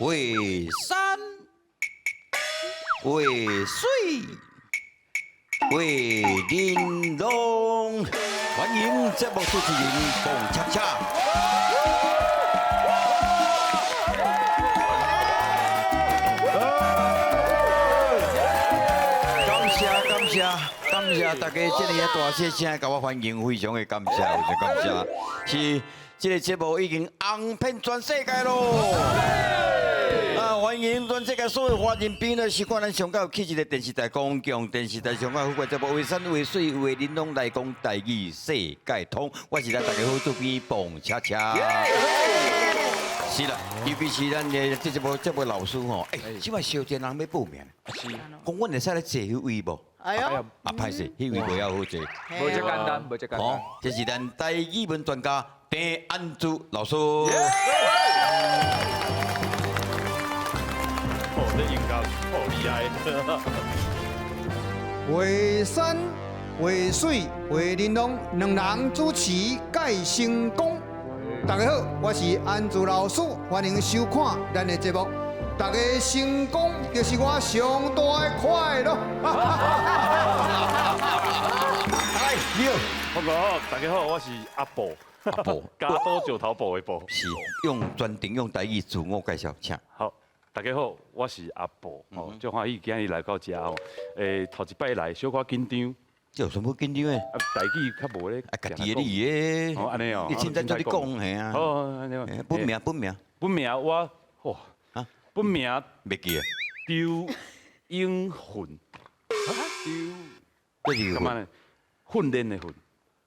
为山，为水，为玲珑。欢迎节目主持人龚恰恰。感谢大家这个大声声给我欢迎，非常的感谢，非常感谢。是这个节目已经红遍全世界咯。欢迎全世界所有华人朋友是看咱上高有气质的电视台公共电视台上高有关节目为山为水为玲珑来讲台语世界通，我是咱大家好主编蹦恰恰。是啦，尤其是咱的这位老师吼，即摆小店人要报名，是，讲阮会使来坐迄位无？哎呦，啊歹势，迄位不要好坐。无这简单，无这简单。哦，这是咱台语文专家陈安珠老师。哦，这音高好厉害。为山为水为玲珑，两人主持介成功。大家好，我是安珠老师，欢迎收看咱的节目。大家成功就是我上大的快乐。哎，你好，报告，大家好，我是阿宝。阿宝，加多九头宝的宝。是用专程用台语自我介绍，请。好，大家好，我是阿宝。哦，就欢喜今日来到这哦。头一摆来小可紧张。这有什么紧张的？啊，台语较无咧。啊，家己的你的。哦，安尼哦。你凊彩叫你讲系啊。哦，安尼哦。本名。本名我，哇，啊，本名袂记啊。丢英魂。这是干嘛呢？训练的训。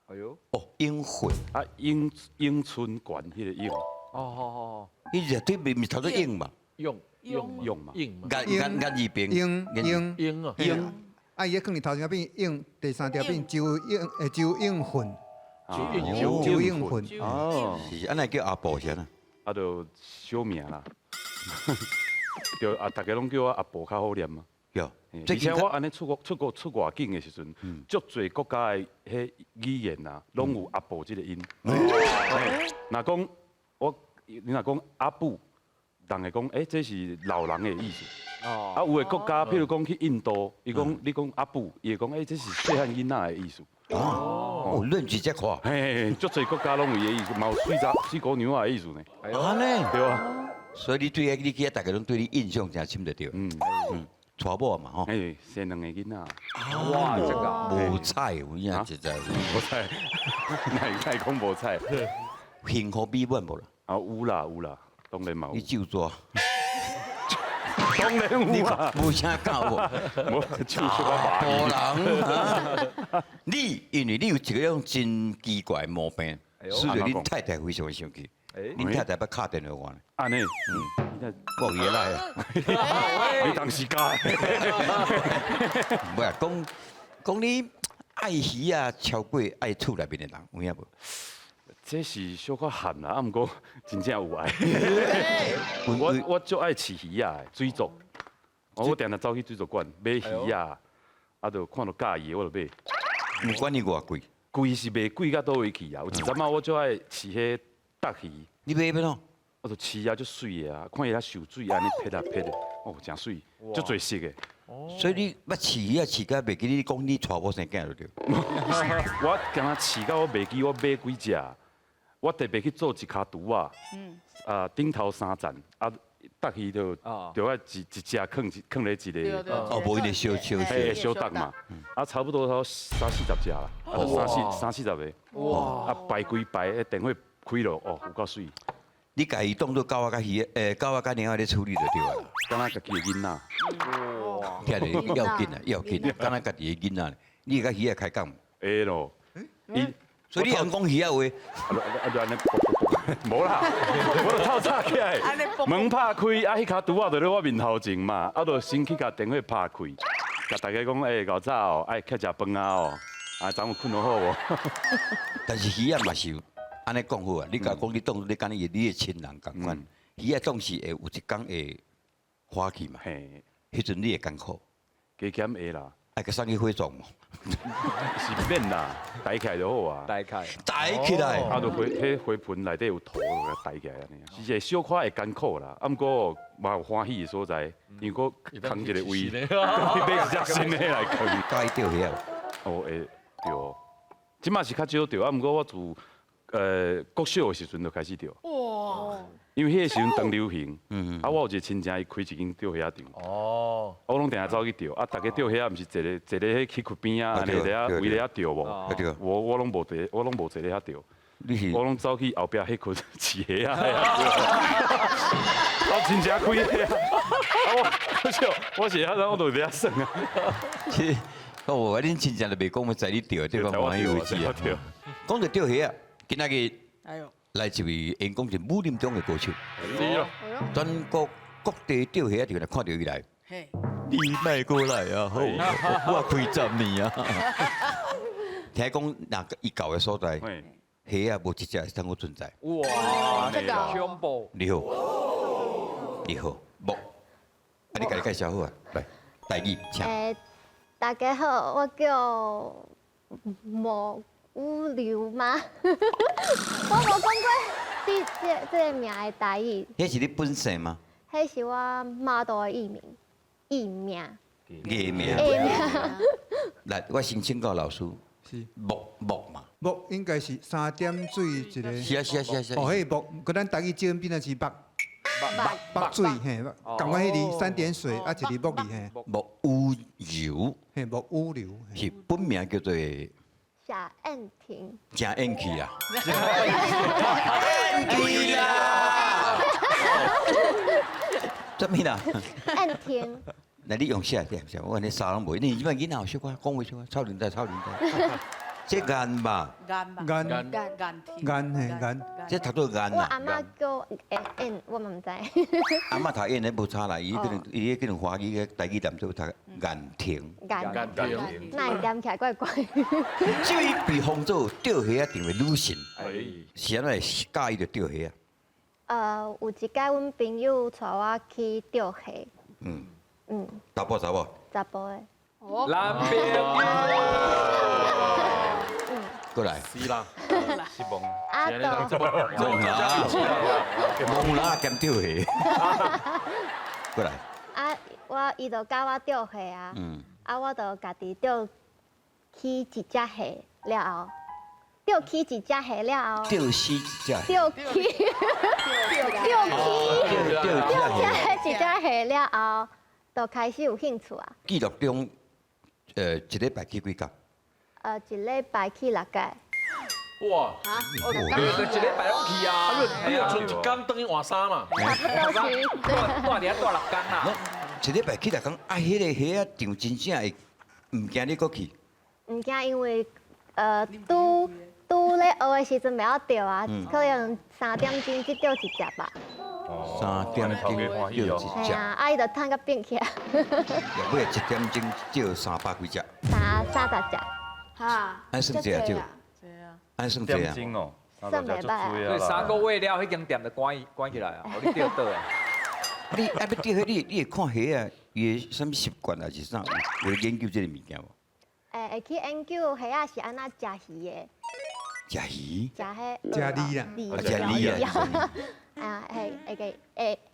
哎呦，哦，英魂。啊，英春馆迄个英。哦，伊就对面头做英嘛。用嘛。硬嘛。眼二边。英啊。英。啊，伊咧放伫头前变英，第三条变周英魂。周英魂。哦，是安尼叫阿宝先啊。啊，就小名啦。就啊，大家拢叫我阿宝较好念嘛。有。而且我安尼出外境的时阵，足侪国家的迄语言啊，拢有阿宝这个音。若讲你若讲阿布，人会讲这是老人的意思。哦。啊，有的国家，譬如讲去印度，伊讲你讲阿布，伊会讲这是细汉囡仔的意思。哦，论直接看。嘿，足侪国家拢有伊的意思，嘛有水果娘仔的意思呢。安尼。对啊。所以你对你去大家拢对你印象真深得对。娶某嘛吼。生两个囡仔。哇，这个无彩，有影实在。无彩，哪讲无彩？幸福美满无啦？啊，有啦，当然嘛有。你就做。当然有啊。无啥教无？无就我无人啊！你因为你有一个种真奇怪的毛病，使得恁太太非常生气。恁太太要敲电话我呢。安尼，我爷来啊！你当时间。不是讲你爱鱼啊，超过爱厝内面的人，有影无？这是小可寒啦，啊，毋过真正有爱。我足爱饲鱼啊，水族。我定定走去水族馆买鱼啊，啊，就看到介意我就买。唔管你偌贵，贵是卖贵到倒位去啊？有一阵仔我足爱饲迄大鱼。你买要喏？我就饲啊，足水的啊，看伊遐受水安尼撇啊撇的，哦，真水，足侪色的。所以你捌饲鱼啊，饲甲袂记你讲你娶某生囝就对。我今仔饲到我袂记我买几只，我特别去做一卡图啊，顶头3层，啊，搭鱼就要一只放咧一个，哦，无一个小。小搭嘛，啊，差不多30-40只啦，啊，就30-40个，哇，啊，排规排，电话开了，哦，有够水。你家己当做狗仔甲鱼，狗仔甲猫仔咧处理就对啊。敢若家己的囡仔，听着要紧，敢若家己的囡仔，你甲鱼仔开讲。会咯，所以你人讲鱼仔话，就安尼，无啦，我就透早起来，门拍开，啊，迄卡拄啊，就咧我面头前嘛，啊，就先去甲电话拍开，甲大家讲，搞早哦，爱吃饭啊哦，啊，昨昏困得好无？但是鱼仔嘛是有。安尼讲好啊！你甲讲你当你讲你的亲人共款，鱼仔总是会有一天会花去嘛。迄阵你会艰苦，加减会啦。爱甲送去火葬嘛。是免啦，抬起来就好啊。大开，抬起来，啊，就花盆内底有土，就给它抬起来安尼。是一个小可会艰苦啦，啊，毋过嘛有欢喜的所在，因为我扛一个位，买只新的来扛。该钓虾。哦，会钓，即马是较少钓，啊，毋过我自国小的时阵就开始钓。哇，因为迄个时阵当流行，啊，我有一个亲戚伊开一间钓虾场，哦，我拢定下走去钓，啊，大家钓虾毋是坐咧迄溪窟边啊，安尼咧啊围咧啊钓无，对，我拢无坐咧遐钓，你是我拢走去后壁迄窟饲虾啊，我亲戚开遐，我是遐，我就咧遐耍啊，是，哦，恁亲戚就袂讲要载你钓，对方蛮有志啊。讲到钓虾啊，今仔日哎呦，来一位演讲是武林中的歌手，是哦，全国各地钓虾就来看到伊来。嘿，你卖过来啊！好，我开10年啊。听讲那个伊搞的所在，嘿，虾啊无一只会当我存在。哇，这个哦恐怖，你好，你好，木，啊你家己介绍好啊，来，第二，请。大家好，我叫莫乌流吗？我无讲过这个名的台语，迄是你本姓吗？迄是我妈祖的艺名，艺名，艺名。来，我先请教老师，是木嘛？木应该是3点水一个。是啊是啊是啊是啊。哦，迄木，佮咱台语正变成是木水嘿，共款迄字3点水啊，一字木字嘿，木乌油嘿木乌流。是本名叫做夏燕婷，真演气啊！演气啦！怎么啦？燕婷，那你用写点，我你啥拢无，你即摆囡仔有小可讲话小可，操年代。这眼吧，干吧，眼干眼嘿眼，这读到眼啦。我阿妈叫燕，我嘛唔知。阿嬷读演的无差啦，伊可能华语嘅台语念做读眼婷。眼，那会念起来怪怪。至于被封做钓虾定为女神，哎，是安怎会介意着钓虾啊？有一届阮朋友带我去钓虾，嗯，查甫查某，查甫的。男朋友，过来，是啦，是梦，啊，都蒙啦兼钓虾，过来，啊，伊就教我钓虾啊。啊，我就家己钓起一只虾了后，钓起一只虾了后，钓死一只，钓起一只虾了后，就开始有兴趣啊。记录中，一礼拜去几工？一礼拜去6届，哇，我一礼拜拢去啊，你有剩一工等于换衫嘛？差不多是。大年大6工啦，一礼拜去6工，啊，迄个虾啊场真正会唔惊你过去？唔惊，因为拄咧学的时阵袂晓钓啊，可能3点钟只钓一只吧。 3点钟钓一只，系啊，啊伊就趁甲变起来，后尾1点钟钓300几只， 30只，哈，安算济啊少？对啊，安算济啊？哦，算袂歹啊。所以3个月了，迄间店就关起来啊，互你钓倒啊。你啊要钓迄你会看虾啊，伊的什么习惯啊，是啥？有研究这个物件无？会去研究虾仔是安怎食鱼的，食鱼，食迄食梨啦梨啊食梨啊，啊，会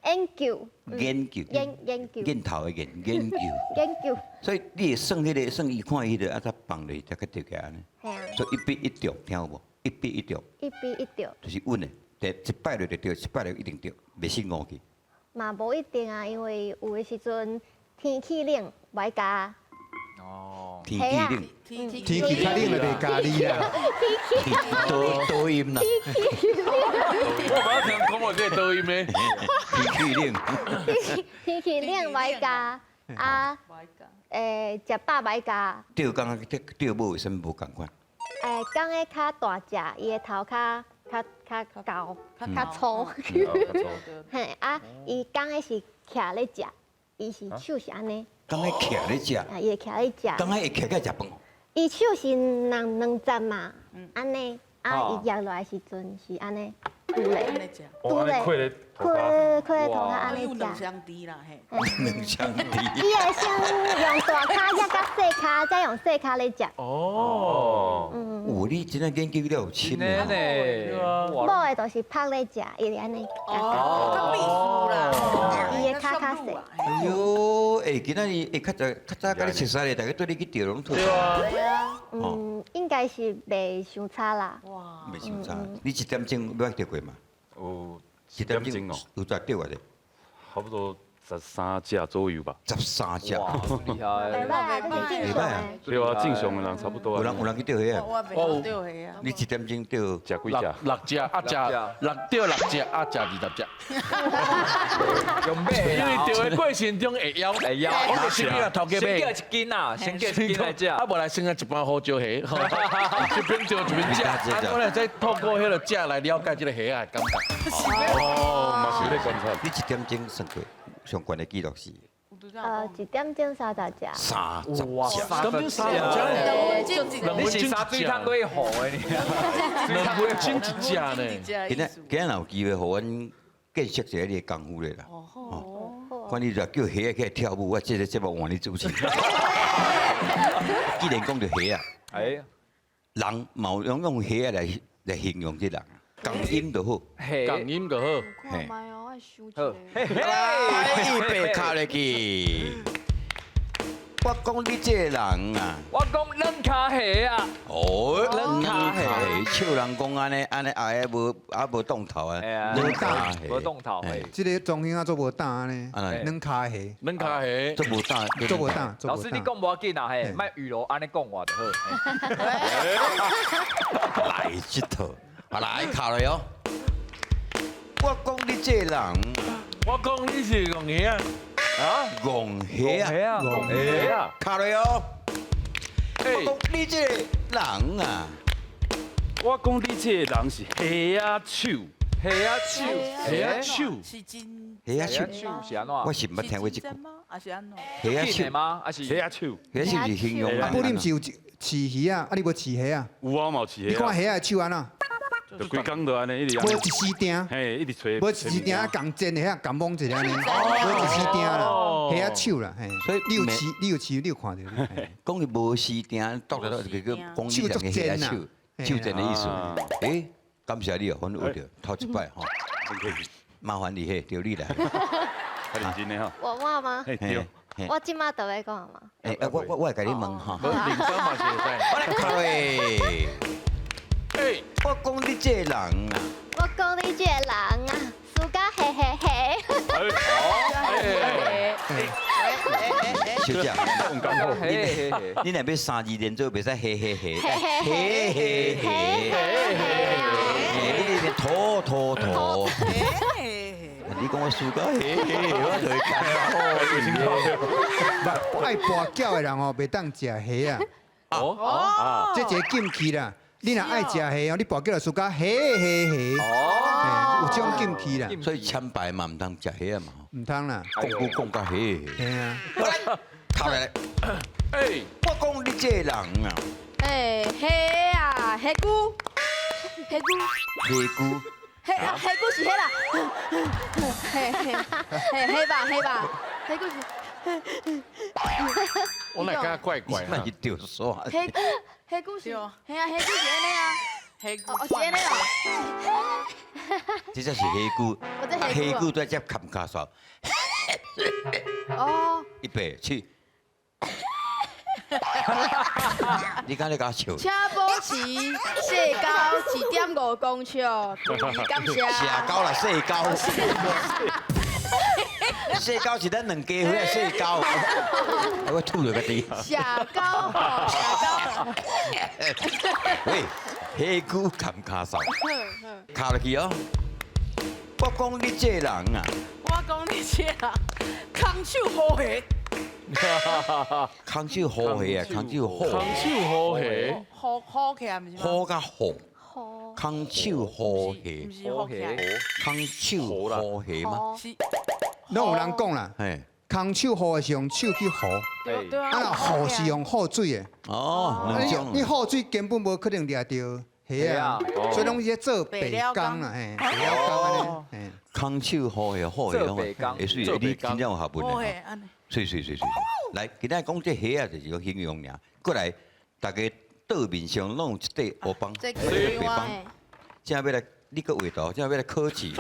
研究，研究，研究研头的研究。研究，所以你会算迄个，算伊看伊个，啊，才放落才去钓起来呢。系啊，所以一笔一钓，听有无？一笔一钓，一比一钓，就是稳的。第一摆落就钓，一摆落一定钓，袂失误去。嘛无一定啊，因为有的时阵天气冷，袂加。哦，天气冷，天天气较冷就袂咖喱啦。多音啦，我马上讲我这个抖音咩？天气冷，天气冷袂加，啊，食饱袂加。钓竿钓母为什么无共款？讲的较大只，伊的头较高，较粗。嘿啊，伊讲的是徛咧食，伊是手是安尼，刚才徛咧食，啊，伊会徛咧食。刚才会徛个食饭。伊手是两针嘛，安尼，啊，伊压落来时阵是安尼，拄咧，安尼食，哦，安尼开咧头开壳，开头壳安尼有两食。双猪啦，嘿。两枪敌。伊会先用大骹才甲细骹，再用细骹咧食。哦，有你真正研究了有深真的的。呢，某哇，的就是拍咧食，伊会安尼。哦，较秘书啦，伊的骹较细。哎呦，今仔日较早甲你熟悉咧，大家对你去钓拢错。对啊，应该是袂伤差啦。哇，袂伤差。你1点钟捌钓过嘛？有1点钟有在钓过的差不多13只左右吧。 ，13只。哇，厉袂害，歹啊，这是正常的。对啊，正常的人差不多啊。有人去钓虾啊？我袂好钓虾啊。你1点钟钓？食几只？六只啊，食钓6只啊，食20只。用买因为啦，钓的过程中会枵，会枵我就先叫头家买先叫。一斤啊，先叫一斤来食。啊，无来先啊一盘胡椒虾，一边钓一边食，啊，我来再透过迄个食来了解这个虾啊感觉。哦，嘛是咧观察。你1点钟算过上悬的记录是1点钟30只。 30哇，只。根本三只，你是沙水汤过一盒的你，两分钟一只呢。今仔有机会，互阮见识一下你的功夫咧啦。哦，看你就叫虾起来跳舞，我这个节目换你主持。既然讲到虾啊，哎，人冇用虾来形容这人啊，讲音就好。嘿，讲音就好。嘿，哦，我想好，嘿嘿，预备卡落去。我讲你这个人啊，我讲冷卡蟹啊，哦，冷卡蟹笑人讲安尼后无动头啊，哎呀，冷卡无动头嘿。这个中兴啊做无胆呢，安尼软卡虾冷卡虾，做无胆，做无胆，做无胆。老师你讲无要紧啊，嘿，嘿卖鱼罗安尼讲话就好。来这套，来卡来哦。我讲你这个人我讲你是用虾啊，戆虾啊，啊，戆蟹啊，卡来哦。哎我讲你这个人啊，我讲你这个人是虾啊手，蟹啊手，虾啊手，是真，虾蟹啊手，手是安怎？我是毋捌听过这句。吗？还是安怎？虾手，紧的吗？还是虾啊手，虾是不是形容人？啊，不，你毋是有饲鱼啊？啊，你无饲虾啊？有啊嘛是你看虾啊，虾的手安怎？就规工都安尼一直安尼无一，丝钉，嘿，一直吹，无一丝钉啊，共煎的遐共摸一下呢，无一丝钉啦，虾啊手啦，嘿。所以你有饲，你有饲，你有看到？嘿讲你无丝钉，倒来倒去个讲你两个虾手，手真的意思。诶，感谢你哦，阮学着头一摆吼，麻烦你嘿，着你啦。太认真的哈，我吗？嘿对，嘿我即马就要讲嘛。诶，我会甲你问哈。无铃声嘛是会使。我来考诶，哎，我讲你这个人啊，我讲你这个人啊，输甲嘿嘿嘿。小姐，讲讲好，嘿嘿嘿，你若要3字连做，袂使嘿嘿嘿，嘿嘿嘿嘿嘿嘿，你那边拖拖拖，你讲我输到嘿嘿，我就会干不，爱跋筊的人哦，袂当食虾啊，哦这一个禁忌啦。你若爱食虾哦，你跋筊就输甲虾虾虾，哦，嘿有这种禁忌啦，所以千百嘛唔通食虾嘛，唔通啦，讲句讲到嘿嘿。嘿啊。我来，考来，哎，我讲你这个人啊，哎，虾啊，虾菇，虾菇，黑姑，虾菇是虾啦，嘿嘿嘿，虾吧虾吧，虾菇是我哪感觉怪怪啊那去？钓耍。虾菇，虾菇是，对啊嘿啊，虾菇是安尼啊，黑哦是安尼哦，这才是黑姑，我这黑虾菇姑在这砍卡耍，哦，预备起。你敢咧甲笑？请保持细高7.5公尺，感谢。社交啦，细交。细交是咱两家伙的细交。我吐了个地。社高吼，社高。喂，黑姑砍卡耍，卡落去哦。我讲你这个人啊，我讲你这啊，空手好虾，空手好虾啊，空手好，空手好虾，好起来毋是吗？好甲好，好，空手好毋虾，是好起来，空手好虾吗？好，是。拢有人讲啦，嘿，空手好是用手去好，对对啊，啊若好是用好水的。哦，两种你好水根本无可能掠到虾啊，所以拢是做白工啦，嘿，白了工安尼，嘿。空手好的好的，做白工会水，你真正有学问好的。诶，安尼。水。来，今仔讲这虾啊，就是个形容尔。过来，大家桌面上拢有一块乌帮，这个白哇帮，正要来，你个味道，正要来考试。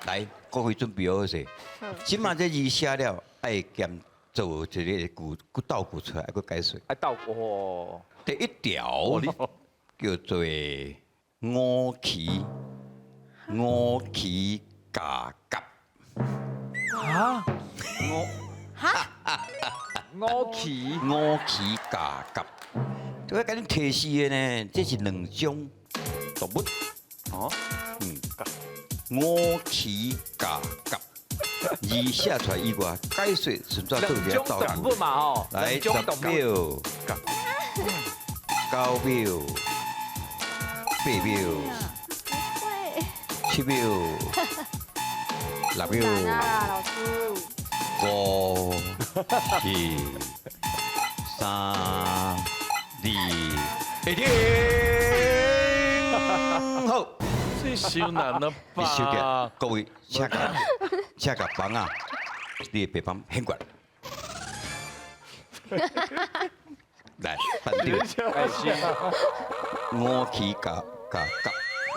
来，各位准备好势。即马这字写了，爱兼做一个道具出来，个解说。哎，到哦，第一条叫做五旗夹夹。啊，五旗夹夹，这个甲你提示的呢，这是两种动物。哦，五旗夹夹，字写出来以外，解说顺便做一个道具。动物嘛吼，来，10两种动物。秒、9秒、8秒、7秒、6秒、老师。 5、4、3、2、1，好。这太难了你收起来吧？各位，请甲房啊，你的白房很管。来，反对。哎是，五旗夹夹夹，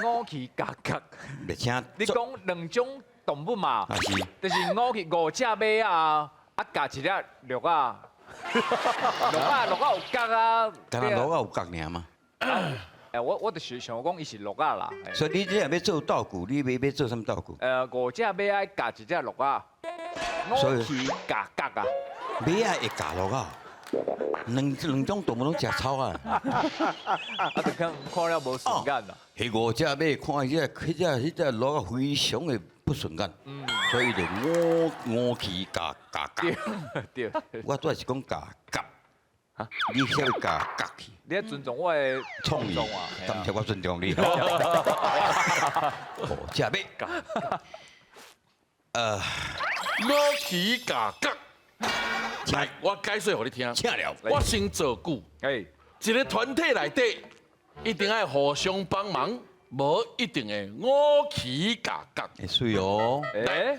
五旗夹夹。来请。你讲两种动物嘛？啊是。就是五只马啊，夹一只鹿啊，鹿有角啊。敢若鹿有角尔嘛？哎，我就是想讲伊是鹿啊啦。所以你这要做道具，你要做什么道具？五只马爱夹一只鹿啊，五旗夹夹啊。马啊会夹鹿啊？两种动物拢食草啊。啊，就看了无顺眼啦。迄五只马看迄只鹿啊，非常的不顺眼。所以就五旗夹夹夹。对。我主要是讲夹夹。啊，你稍微夹夹去。你要尊重我的创意啊。感谢我尊重你。五只马。五旗夹夹。来，我解说给你听。请了。我先做句，哎，一个团体内底一定要互相帮忙，无一定会五旗夹夹。会水哦。哎，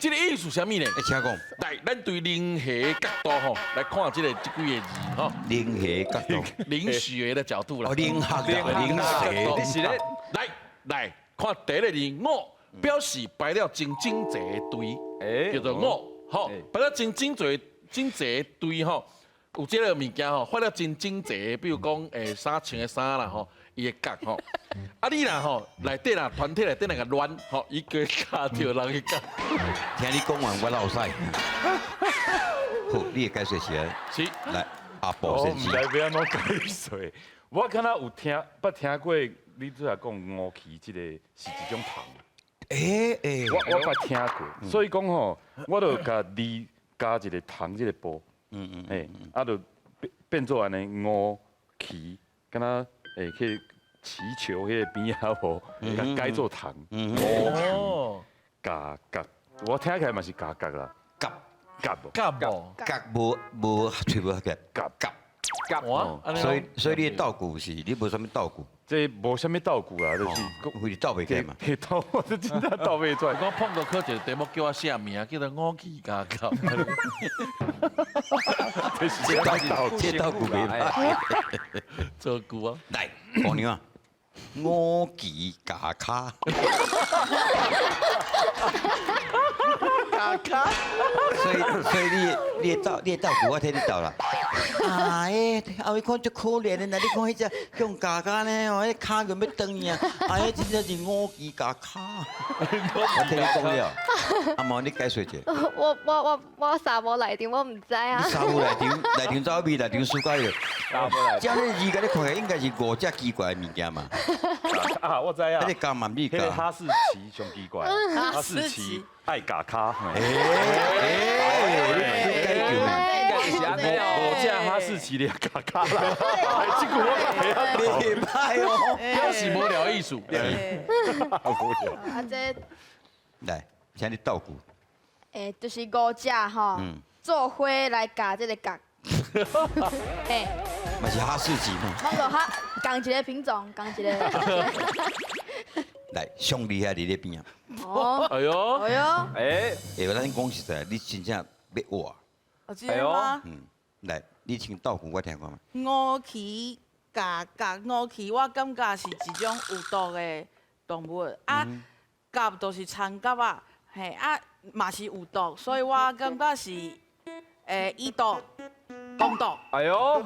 这个意思什么呢？请讲。来，咱对零下角度吼来看这几个字吼，零下角度。零学的角度啦。哦，零下零下。你是咧？来看第一个字五，表示排了真整齐的队，叫做五。吼，排了真整齐的队吼，有这个物件吼，发了真整齐，比如讲衫穿的衫啦吼，伊的角吼。啊你啦吼，内底啦团体内底那个乱吼，伊个夹着人的角。听你讲完我老师。好，你的解说是啊。是。来，阿宝我唔先生。知要安怎解说，我敢若有捌听过你拄才讲五旗，这个是一种糖。我捌听过，所以讲吼，我就甲你加一个糖这个步，啊，就变做安尼五旗，敢若去祈求迄个边啊无，甲改做糖。哦，夹夹，我听起来嘛是夹夹啦，夹夹无夹无吹无夹夹夹。夹哇，所以你的道具是，你无什么道具。这无啥物道具啦，就是会斗袂起来嘛。迄斗我是真正斗袂出来。我碰到考一个题目叫我写名，叫做五旗夹夹。这道具袂歹。做句啊。来，姑娘啊，五旗夹卡。所以你的道具我替你斗啦。后尾看足可怜的，那你看迄只用夹夹呢，哦，迄骹就要断去啊！真正是五旗夹卡。我替你讲了，阿毛你解说者。我啥无内定，我唔知啊。你啥有内场走味，内场输解了。这样你字甲你看起来应该是五只奇怪的物件嘛。啊，我知啊。迄个加嘛，你迄个加。哈士奇上奇怪，哈士奇爱夹卡。你解叫嘛？五只哈士奇咧夹卡啦，这句我袂歹哦。表示无聊艺术。啊，这来，请你道具。就是五只吼，做花来夹这个角。嘛是哈士奇嘛。我就讲一个品种，讲一个。来，上厉害伫咧边啊！哦，哎呦，哎呦，哎，我咱讲实在，你真正要活。我知道吗？来，你请倒曲我听看嘛。五旗甲甲五旗，我感觉是一种有毒的动物啊，甲就是长甲啊，嘿啊嘛是有毒，所以我感觉是医毒、公毒，哎呦，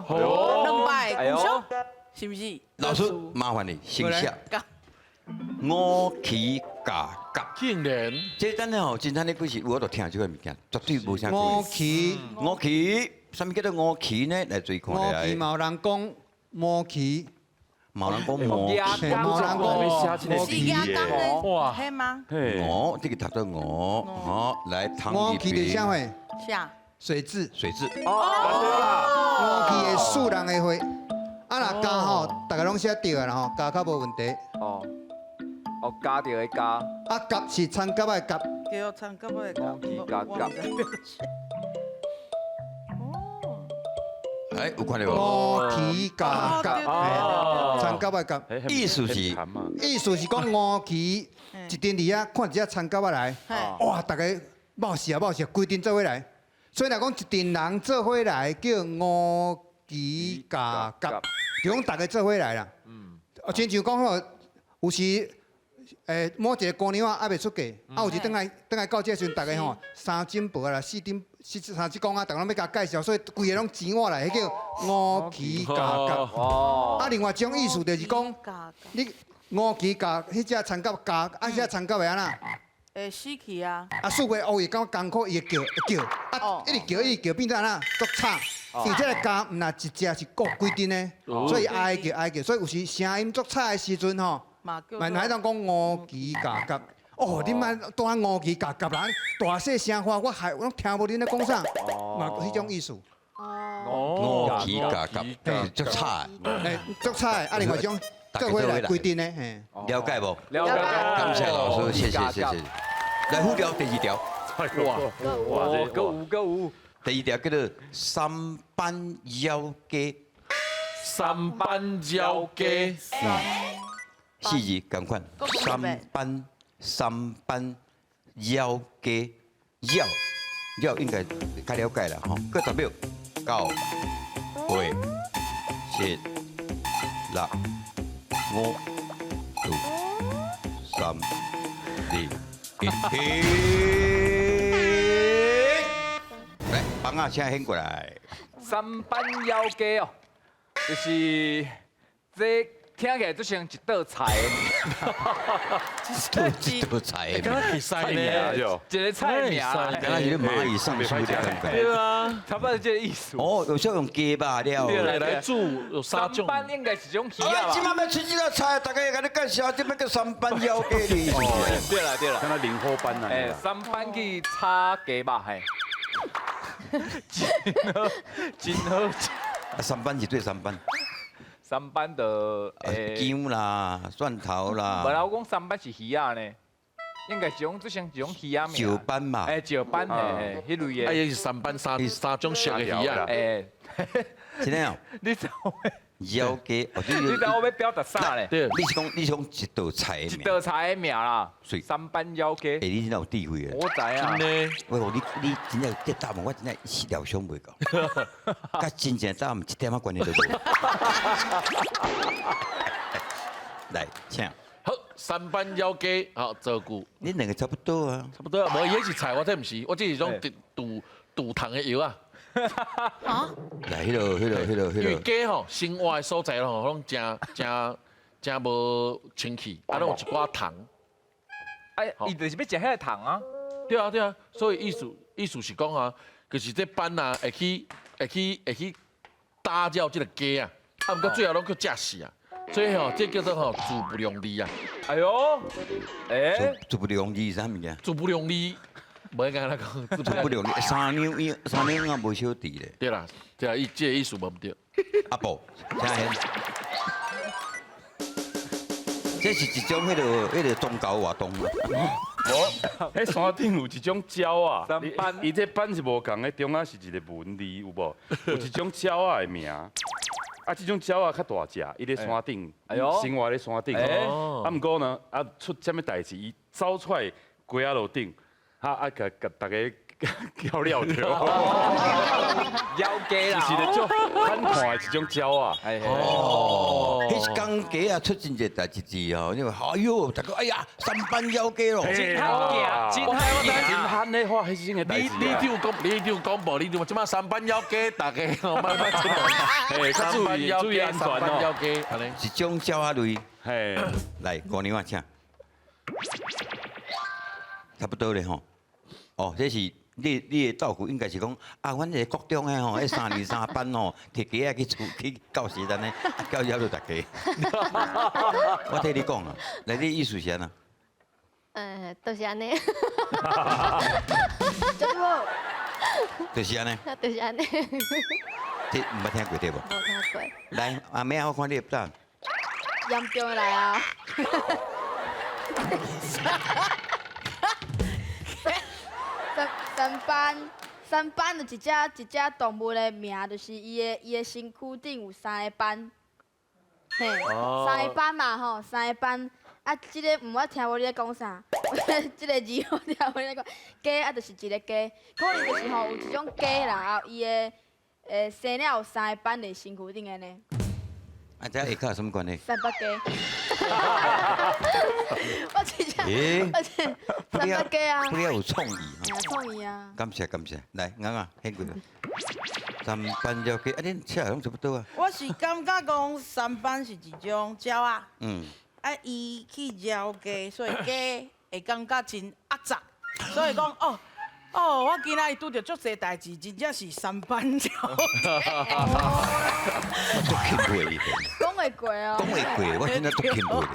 两摆哎呦互相，是不是？老师，麻烦你先写甲五旗甲甲。竟然这等下吼，真正你几时我都听这个物件，绝对无啥过五。旗，五旗，什么叫做五旗呢？来注意看五旗咧。嘛有人讲毛旗，冇人讲五牙嘿冇人讲是五旗亚当的，哇，嘿吗？嘿，五，这个读做五，好，来唐五一旗是啥货？啥？水蛭，水蛭。五旗的树人的花。啊，若加吼，大家拢写对啊啦吼，加较无问题。哦，哦，加掉的加，啊，甲是参甲的甲，叫长甲的甲，五旗甲甲哎，有看到无？五旗甲甲，哦参甲的甲。意思是意思是讲五旗一阵里啊，看一只参甲仔来，哇，大家冒死啊冒死，规阵做伙来。所以若讲一阵人做伙来，叫五旗甲甲，就讲大家做伙来啦。亲像讲吼，有时某一个姑娘还袂出嫁，有时等来到这时阵，大家吼三金婆啦、三只公啊，大家拢要甲介绍，所以规个拢钱我来，迄叫五旗甲甲。哦，啊，另外一种意思就是讲，你五旗甲迄只参甲甲，啊，迄只参甲会安那？会死去啊！啊，四月乌伊感艰苦，伊会叫，啊，一直叫变做安那作吵。而且个家毋若一只是各规定的，所以爱叫，所以有时声音作吵的时阵吼，嘛叫蛮还当讲五旗甲甲。哦，恁莫当五旗甲甲啦，大细声话我拢听无恁咧讲啥，嘛迄种意思。五旗甲甲，足差的。作吵的，啊，另外一种做伙来规定的，嘿。了解无？了解，感谢老师，谢谢。来副条第二条，哇，哇，个有，第二条叫做三班腰鸡，三班腰鸡，四字共款，三班腰鸡，腰应该较了解啦吼，过10秒，9、8、7、6、5、4、3、2、1，来，帮啊，请掀过来。三班腰鸡哦，就是这听起来就像一道菜一道菜的刚刚比赛呢，就一个菜名啦，刚刚是蚂蚁上树的感觉。对啊，差不多这个意思。哦，有时候用鸡吧了。来煮有三种，三班应该是种鱼啊，啊吧？今晚要吃这道菜，大家给你介绍，这边叫三班腰鸡的意思。对了，像那灵火班啊，哎，三班去炒鸡吧，嘿，真好，三班是对三班，三班的姜啦、蒜头啦无。啦，我讲三班是鱼啊呢，应该是种就像一种鱼啊石斑嘛，哎，石斑嘿，迄类的，啊，伊是三班三种熟的鱼啊，哎，真的哦。你知道腰鸡，哦，你知道我要表达啥咧？对，你是讲一道菜的名。一道菜的名啦水，三班腰鸡哎，，你真的有智慧的。我知啊。真的，喂，你真正这答案，我真正一料想袂到。甲真正答案一点仔关系都无。来，请。好，三班腰鸡，好，照顾，恁两个差不多啊。差不多啊，无伊迄是菜，我这毋是，我这是种杜糖的油啊。来，迄落。因为鸡吼生活的所在吼，拢真无清气，啊，拢有一寡糖。哎，伊就是要食迄个糖啊。对啊，所以意思是讲啊，就是这班啊会去打扰这个鸡啊，啊，毋过最后拢去食死啊，所以吼这叫做吼自不量力啊，哎呦，哎，做不了字啥物件？自不量力，无应该那讲自做不了字，三两也无小弟咧。对啦，伊这个意思无毋对。阿伯，请先。这是一种迄个宗教活动嘛。迄山顶有一种鸟啊，三班伊这班是无共的，中间是一个文字，有无？有一种鸟仔的名，啊，这种鸟啊较大只，伊咧山顶，哎呦生活咧山顶。哎啊，毋过呢，啊出什么代志，伊走出来龟仔路顶，甲大家叫了着。妖鸡啦，就是咧足罕看的一种鸟啊。哎哦，迄是刚鸡啊出真济代志哦，因为哎呦，大家哎呀，三班妖鸡咯。真罕见，真罕见。真罕咧发迄种的代志你有广播，你即马三班妖鸡，大家慢慢出来。嘿，较注意安全三班妖哦。鸡，安尼。一种鸟啊类，嘿，来五娘啊，请，差不多咧吼。哦，这是你的道具应该是讲啊，阮个国中的吼，迄3年3班吼，摕鸡仔去教时阵呢，教了大家。我替你讲啊，来你意思是安怎？就是安尼，就是安尼，就是安尼，这毋捌听过对无？无听过，来，阿妹我看你会答。严重的来啊！三班就一只动物的名，就是伊的身躯顶有3个斑，嘿，3个斑嘛吼，3个斑。啊，即个毋捌听无你咧讲啥？即个字我听无你咧讲，鸡啊，就是一个鸡，可能就是吼有一种鸡啦，后伊的生了有3个斑伫身躯顶的呢。啊，这下骹有什么关系？三八鸡，我真正，我真三八鸡啊，不要有创意有创意啊。感谢感谢，来，啱啊，很贵。三班鸟鸡，啊，恁吃拢差不多啊。我是感觉讲三班是一种鸟啊，嗯，啊，伊去咬鸡，所以鸡会感觉真压杂，所以讲哦，我今仔日拄着足侪代志，真正是三班鸟。我足钦佩你，讲会过哦讲。会过，我真正足钦佩你。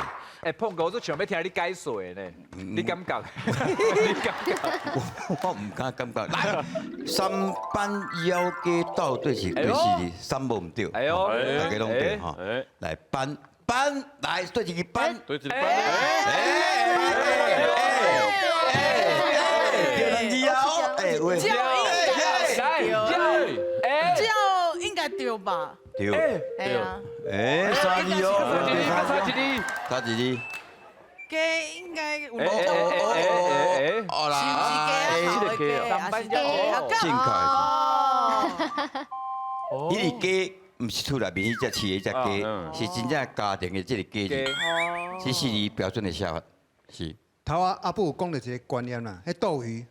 哎，碰哥，我都想要听你解说的呢，你感觉？你感觉？我唔敢感觉。来，三班妖鸡到底是对是三无唔对，哎呦，大家拢对吼。来班来对一个班，对，一班。叫应该对吧？对，哎呀，三字哦，差一字，鸡应该有哦啦，是鸡啊，还是鸡啊？正确。哦，伊个鸡唔是厝内面迄只饲的迄只鸡，是真正家庭的这个鸡字，这是伊标准的写法，是。头阿母有讲到一个观念啦，迄斗鱼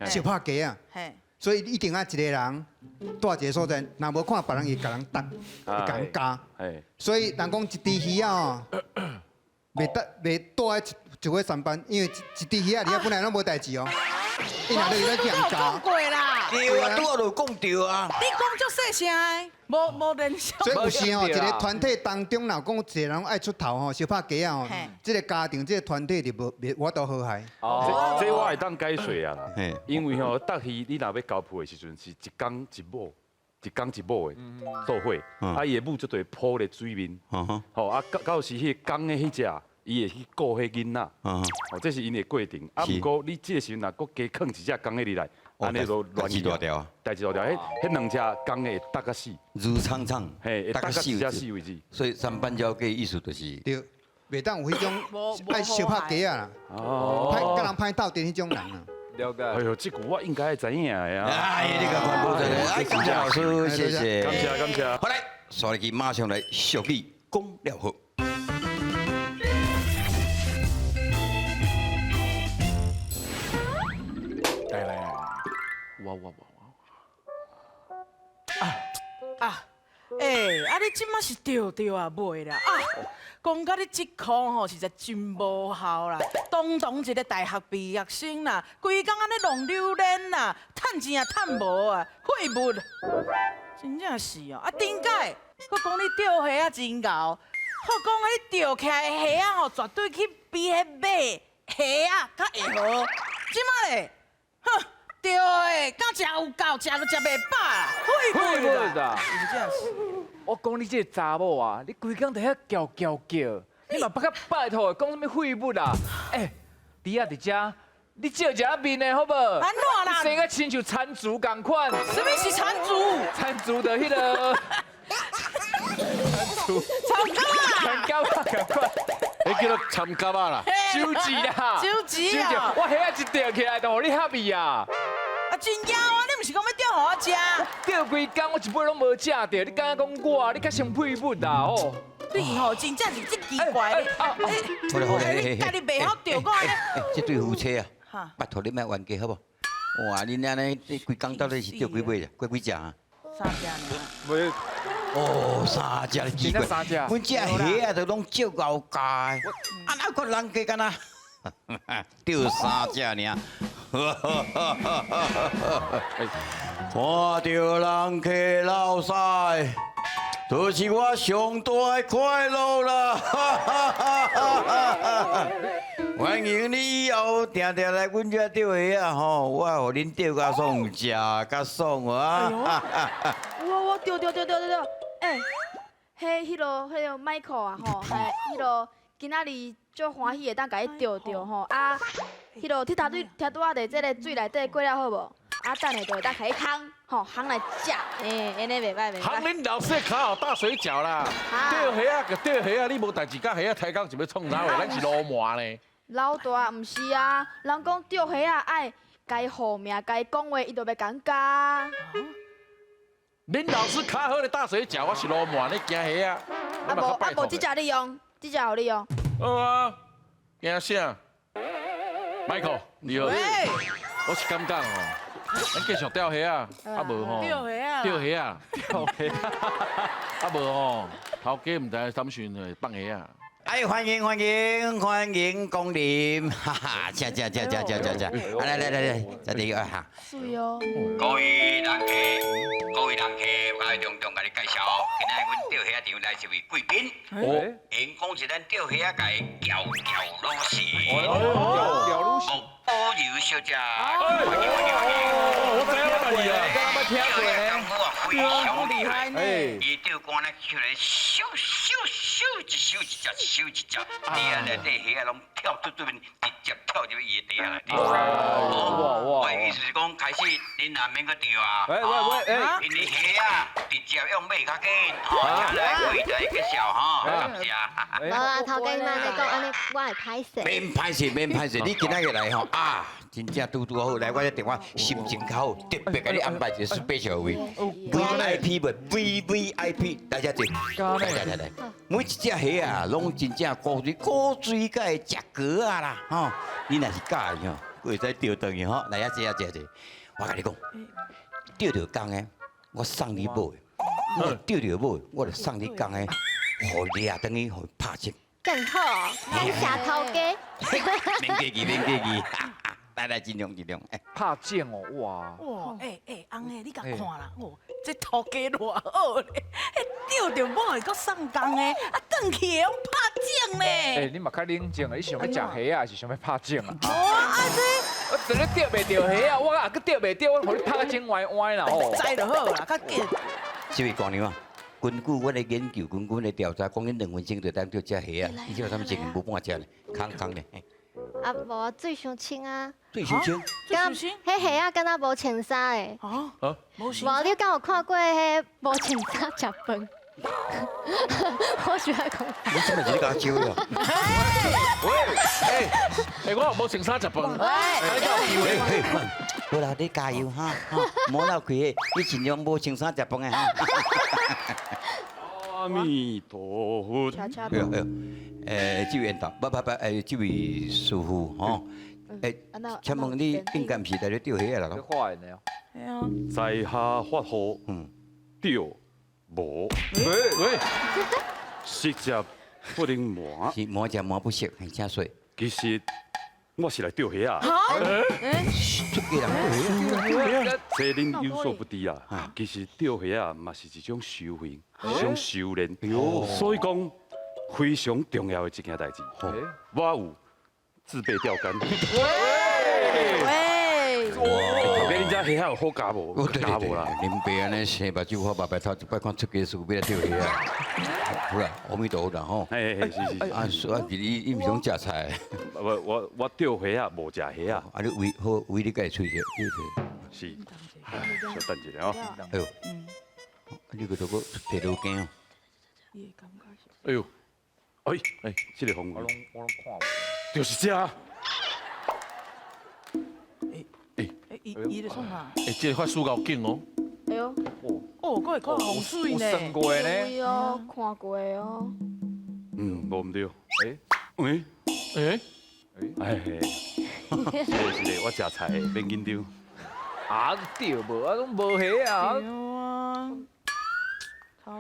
小拍鸡啊，嘿，所以一定要一个人住一个所在，若无看别人伊甲人搭，会甲人加。哎，所以人讲一只鱼啊，袂住在一尾三班，因为一只鱼啊，你本来拢无代志哦，伊若就是咧叫人讲加。过啦，对啊，拄好就讲对啊。你讲足细声的，无联想。所以有时吼，一个团体当中，若讲一个人爱出头吼，小拍鸡啊吼嘿，这个家庭、这个团体就无都好害。这我会当解说啊啦嘿，因为吼，搭鱼你若要交配的时阵，是一公一母，一公一母的做伙，啊，伊的母就对扑咧水面，吼啊，到时迄公的迄只，伊会去顾迄囡仔，哦，这是因的过程。啊，不过你这个时阵若搁加放一只公的入来，安尼就乱代志大条，代志大条，迄两只公的会搭甲死，如苍苍，嘿，会搭甲一只死为止。所以三班鸟鸡意思就是对，袂当有迄种爱小拍鸡啊啦，哦，歹甲人歹斗阵迄种人啊。了解。哎呦，这句我应该会知影的啊。哎，你个看不对，哎，感谢老师，谢谢，感谢感谢。好来，刷入去马上来俗语讲了好。来，我。你即马是对啊，袂啦啊！讲到你即科吼，实在真无效啦，当一个大学毕业生啦，规工安尼弄榴莲啦，趁钱也趁无啊，废物！真正是哦，啊，顶届，佮讲你钓虾啊真牛，好讲迄钓起来的虾啊吼，绝对去比迄马虾啊较会好。即马咧，哼！对诶，敢食有够，食都食袂饱啦，废物啦！真正是。我讲你这个查某啊，你规工在遐叫，你嘛不甲拜托讲什么废物啦？哎，猪仔伫遮，你照一下面的好无？安怎啦？生个亲像田猪共款。什么是田猪？田猪的迄个。出，参加参加啊，赶快迄叫做参加啦。收集啦，收集啊我遐一钓起来，就互你合意啊！啊，真妖啊！你毋是讲要钓互我食？钓规工，我一尾拢无食到，你敢讲我？你较先配本啦哦！你吼真正是真奇怪的。好了好了，你家己袂晓钓过呢？这对夫妻啊哈，拜托你莫冤家好不？哇，恁安尼你规工到底是钓几尾啊？几只啊？三只呢？袂，哦，三只你奇怪，真正三只阮这虾啊都拢照高价，啊哪个人家敢若钓三只尔？看到人客老师，就是我上大的快乐啦！欢迎你以后定定来阮遮钓虾啊吼，我互恁钓甲爽食甲爽啊！我钓，哎，迄落Michael 啊吼，哎，迄落今仔日足欢喜会当甲伊钓吼，啊，迄落铁塔对铁拄仔伫这个水内底过了好无？啊，等下就会当甲伊烘，吼烘来食，哎，安尼袂歹袂行歹。恁老师的脚大水饺啦，钓虾啊，钓虾啊，你无代志，甲虾啊抬杠就要创啥话？咱是罗麻呢。老大毋是啊，人讲钓虾啊爱甲伊护命，甲伊讲话，伊就要讲教。恁老师卡好的大水饺，我是罗麻，你惊虾啊？啊无，即只你用，即只互你用。好啊，惊啥 ？Michael，你好，喂，我是感觉哦，咱继续钓虾啊，啊无吼，钓虾啊！钓虾啊，钓虾，啊无吼，头家毋知三旬会放虾啊。哎，欢迎光临，哈哈，请，来，这里个哈。水哦。各位人客，我来隆重甲你介绍，今仔阮钓虾场来一位贵宾，因讲是咱钓虾界乔老师，钓路线，保佑小姐，我知影我你啊，刚刚听过呢。功夫啊非常厉害，哎，伊钓竿咧起来咻一只，底下内底虾拢跳出面，直接跳入伊的底下内底。哇我意思是讲，开始恁也免搁钓啊。喂，因为虾啊，直接用买较紧，吼，来柜台介绍吼，感谢。无啊，头家你安尼讲安尼，我会歹势。免歹势，你今仔日来吼啊，真正拄好，来我这电话心情较好，特别给你安排一个 special 位 ，VIP 不 VVIP，大家坐，来，每一只虾啊，拢真正古水甲会食果啊啦，吼，你若是介意吼，会使钓倒去吼，来坐，我甲你讲，钓到工诶，我送你某的，钓到某的，我就送你工诶，互掠等于互拍击。更好，感谢头家。免客气，来，尽量。拍箭哦，哇！哇，翁诶，你甲看啦，哦，这头家偌好咧，钓着某会搁送工诶，啊，转去会用拍奖哎，咧。你嘛较冷静啊！你想要食虾啊，还是想要拍箭啊？哇，我等你钓袂到虾啊，我啊佮钓袂到，我互你拍个真歪啦哦。知就好啦，较紧。这位姑娘啊，根据阮的研究，根据阮的调查，讲恁2分钟就当钓只虾啊，你这有啥物情无半只咧？空咧。啊，无水伤清啊，最小青，小心。迄虾啊，敢若无穿衫诶。啊，无事。无，你敢有看过迄无穿衫食饭？我想要讲。你真系是甲我招了？我无穿衫食饭。好啦，你加油哈，莫闹开，你尽量无穿衫食饭诶哈。阿弥陀佛。这位导，不，这位师傅吼，请问你应该毋是在咧钓虾啦？你画的呢？系啊。在下发呼，钓无，实食不能瞒。是瞒食瞒不熟，很请说。其实我是来钓虾啊。出家人这恁有所不知啊。其实钓虾啊，嘛是一种修行，一种修炼。所以讲非常重要的一件代志。我有自备钓竿。喂，恁遮虾有好加无？加无啦。恁爸安尼生目睭花白头，一摆看出家师傅要来钓虾啊。好啦，阿弥陀佛啦吼。是。啊，所以你唔想食菜？我钓虾啊，无食虾啊。啊，你为你家己吹者，是。小等一下哦。哎呦，你个都个提到惊哦。伊会感觉是。哎呦，哎，这个风我云拢看无。就是这。伊咧创啥？哎，这个法术够紧哦。哎呦，哦，佫会看风水有算呢。过呢。对哦，看过哦。无唔对。哎喂，哎，哎，是的，我食菜的，免紧张。啊，对无啊，拢无虾啊。对啊。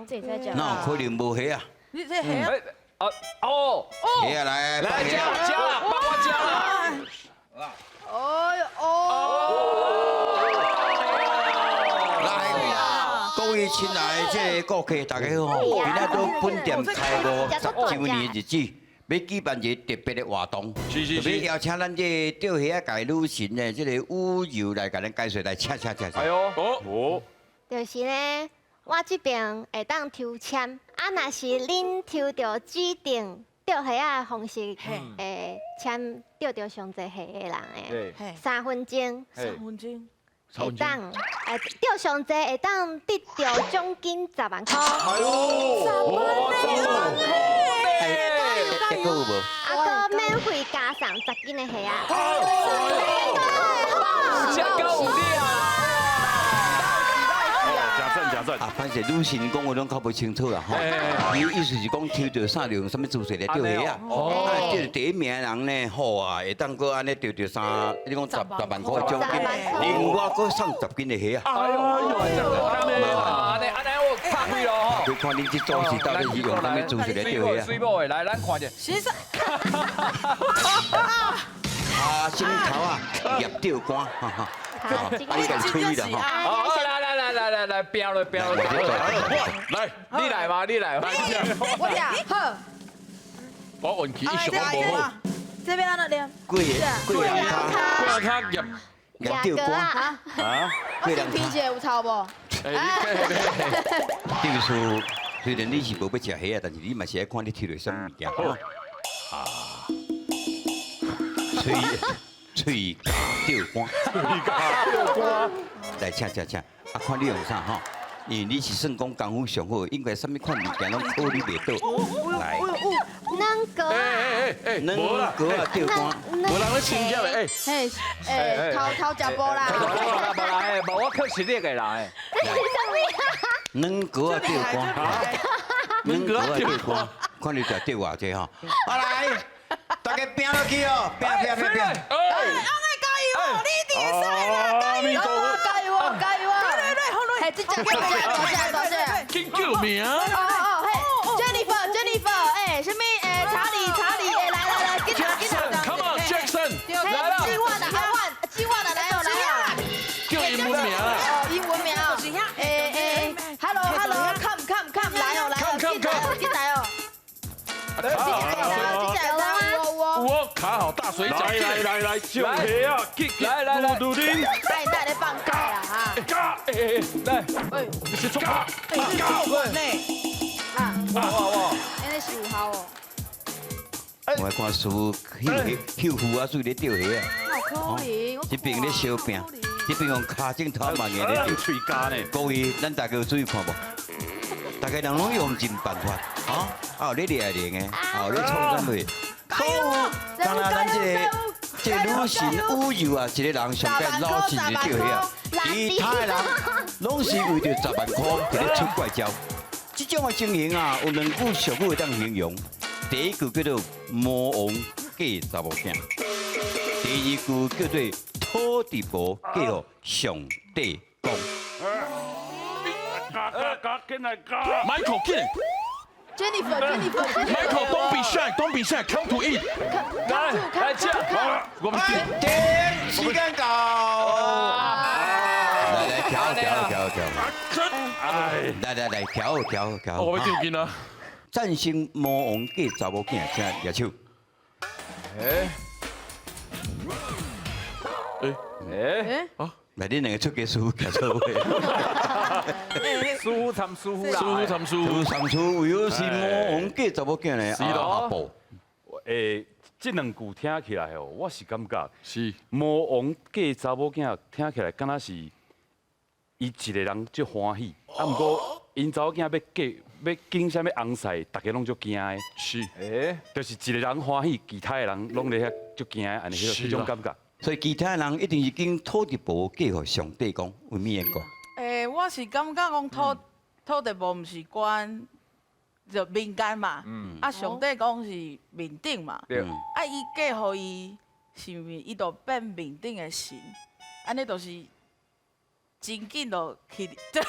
这才讲。那有可能无虾啊？你这虾啊？哎啊哦，虾啊来，来加了加了，帮我加了。哎呦哦。来，各位亲爱的这个顾客，大家好，今仔都本店开幕10周年的日子，要举办一个特别的活动，是就要邀请咱这钓虾界女神的这个武柔来甲咱介绍来，请。哎呦，哦，就是呢，我这边会当抽签，啊，若是恁抽到指定钓虾仔的方式，会签钓到上侪虾的人的对，嘿， 3分钟。 3分钟。会当，钓上侪会当得到奖金10万块，还佫有无？啊，搁免费加上10斤的虾啊！这够有力啊！假赞。啊，反正女神讲我拢较不清楚啦吼。伊意思是讲抽到啥用什么姿势来钓虾啊？啊，钓第一名的人呢，好啊，会当搁安尼钓到你讲10万块的奖金，另外搁送10斤的虾啊。哎呦，安尼我拍开咯吼。就看恁这组是到底是用什么姿势来钓虾啊？水某的，来，咱看者。先生，啊，心头啊，叶钓竿，哈哈。好，这个你敢吹的哈？好，来，标了。来，你来嘛。我俩好，我运气一直都无好。这边安怎练？贵人卡，我卡入，叶钓竿，啊，啊，贵人卡。皮姐有抄无？哎，就是虽然你是无要食虾啊，但是你嘛是爱看你抽到什么物件吼。啊，喙甲钓竿，来请，啊看你用啥吼？因为你是算讲功夫上好，应该什么款物件拢靠你袂倒。来，能够无啦，哥啊钓竿，无人咧请教咧，嘿，偷食无啦。无我靠实力的啦。软哥啊钓竿，软哥啊钓竿，看你在钓偌济吼。啊来，大家拼落去哦，拼！加油啊！嘿，这只大只。请救命！嘿 ，Jennifer，哎，什么？查理，哎，来，给他 Come on Jackson，来了。计划的来哦。叫英文名啊！英文名哦。Hello，come，来哦，进来哦。我卡好大水饺，来，救虾啊！来，嘟丁，带你放假啦哈。来，你是做呢？哇，那是15号哦。我看师傅秀虎啊，水咧钓虾啊。可以，这边咧烧饼，这边用卡镜头慢嘅咧钓嘴加呢？各位，咱大家有注意看无？大家人拢用尽办法，啊，有咧猎人嘅，有咧创啥物？当然，咱这女神武柔啊，一个人上届老实咧钓虾，其他的人拢是为着10万块伫咧出怪招。这种嘅情形啊，有2句俗语会当形容。第一句叫做魔王嫁查某囝，第二句叫做土地婆嫁予上帝公。进来加。 Michael 进 ，Michael，don't be shy，come to eat。来吃。我们进。停，时间到。来调，来调。我要进进啊！战胜魔王嫁查某囝，请举手。来，恁2个出家师傅举手。师傅参师傅啦。上次为何是魔王嫁查某囝呢？是咯阿婆。这2句听起来哦，我是感觉是魔王嫁查某囝，听起来敢若是伊一个人足欢喜，啊，毋过因查某囝要嫁要经啥物红赛，大家拢足惊的。是，哎，就是一个人欢喜，其他的人拢咧遐足惊的，安尼迄种感觉。所以其他人一定是经土地部寄互上帝讲，为咩个？我是感觉讲土地部毋是管就民间嘛，上帝讲是面顶嘛，对，伊寄互伊，是毋是伊就变面顶的神？安尼就是真紧就去，就是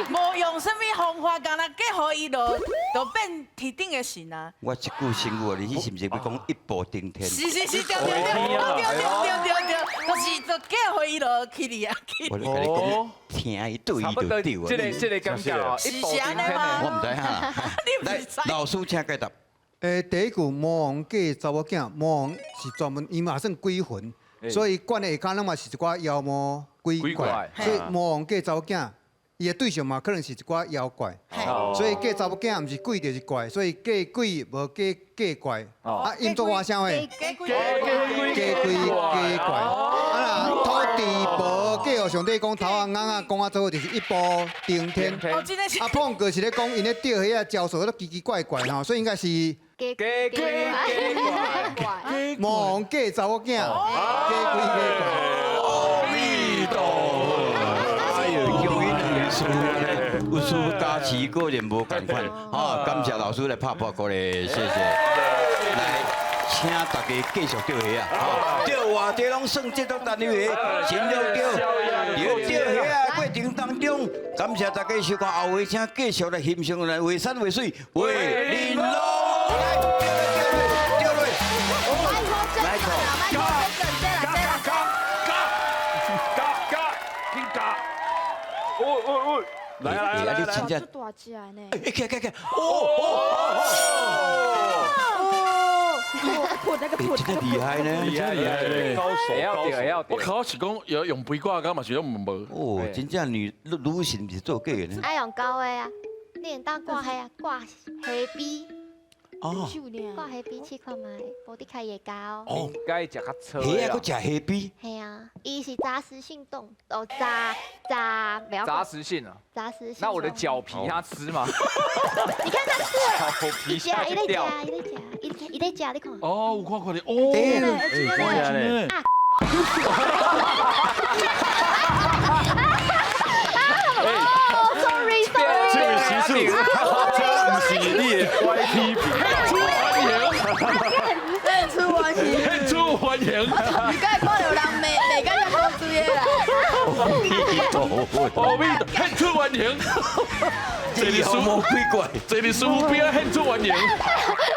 无用啥物方法，干那寄互伊就变天顶的神啊！我一句成语，你是毋是要讲一步登天？是，对，就是就寄互伊就去哩啊！我跟你讲，听伊对伊就对啊。这个感觉哦，一步登天的。我唔知哈。来，老师请解答。第一句魔王嫁查某囝，魔王是专门伊嘛算鬼魂，所以管的下骹咱嘛是一寡妖魔鬼怪，所以魔王嫁查某囝，伊的对象嘛可能是一寡妖怪，所以嫁查某囝毋是鬼就是怪，所以嫁鬼无嫁怪，啊，音作话啥话？假鬼假怪，啊啦，土地无嫁互上帝讲头啊眼啊讲啊做就是一步登天。哦，真的是。啊，胖哥是咧讲因咧钓迄个招数都奇奇怪怪吼，所以应该是假魔王嫁查某囝，假鬼假怪。阿弥陀佛，哎呦，叫因两师有师加持，果然无共款。好，感谢老师来拍拍鼓励，谢谢。来，请大家继续钓鱼啊！好，钓话题拢算这种单位，尽量钓。钓鱼啊过程当中，感谢大家收看，后回请继续来欣赏来画山画水，画玲珑。来，钓落。来，来，你真正。大只的呢。看，真的厉害呢，厉害，高手，要我考是讲要用杯挂，敢嘛是拢无。哦，真正女神是做假的呢。爱用高的啊，你用当挂迄啊，挂黑笔，哦，挂黑笔试看卖，无得开夜高。哦，该食较粗虾啊，的搁食虾比。系啊，伊是杂食性动物，哦杂，不要杂食性啊。杂食性。那我的脚皮它吃吗？你看它吃了，脚皮下去掉。伊在夹，你看。哦，有看的哦。Sorry，这位时数，这不是你的 YT 很出完形，很出欢迎。你该看到人袂敢才讲水的啦。阿弥陀，很出欢迎。这里师傅鬼怪，这里师傅边很出欢迎。